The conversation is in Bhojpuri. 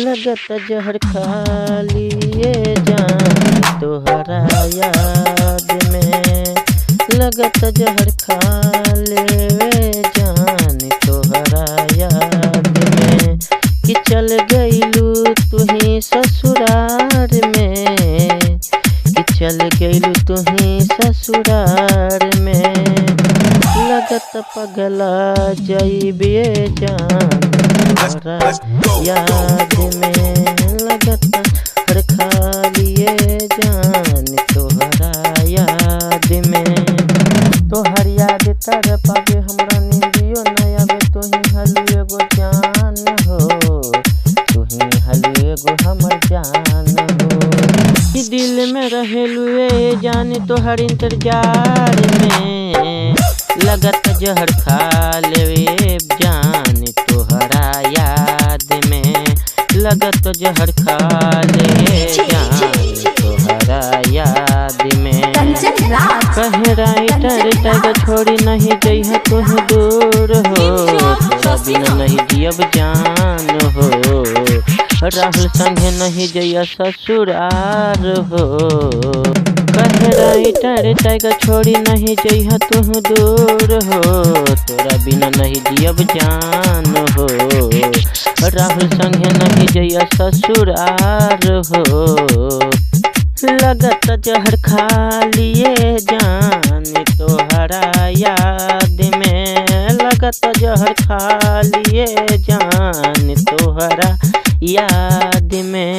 लगत जहर खा लिए जान तोहरा याद में। लगत जहर खा लेवे जान तोहरा याद में। कि चल गईलू तुही ससुरार में। कि चल गईलू तुही ससुरार में। लगत पगला जाइबे जान तोहरा याद में। लगत जहर खा लिए जान तोहरा याद में। तोहर याद तर पावे हमरा नींदियो न आवे। तुही हलू एगो जान हो। तुही हलू एगो हमर जान हो। कि दिल में रहेलू ए जान तोहर इंतजार में। लगत जहर खा लेवे जान तोहरा याद में। लगत जहर खा ले जान तोहरा याद में। कहे राइटर टग छोड़ी नहीं जइह तुह दूर हो। तोरा बिना नहीं जियब जान हो। राहुल संगे नहीं जइया ससुरार हो। कहे राइटर टग छोड़ी नहीं जइह तुह दूर हो। तोरा बिना नहीं जियब जान हो। राहुल संगे नहीं जइया ससुरार हो। लगत जहर खा लिए जान तोहरा याद में। लगत जहर खा लिए जान तोहरा याद में।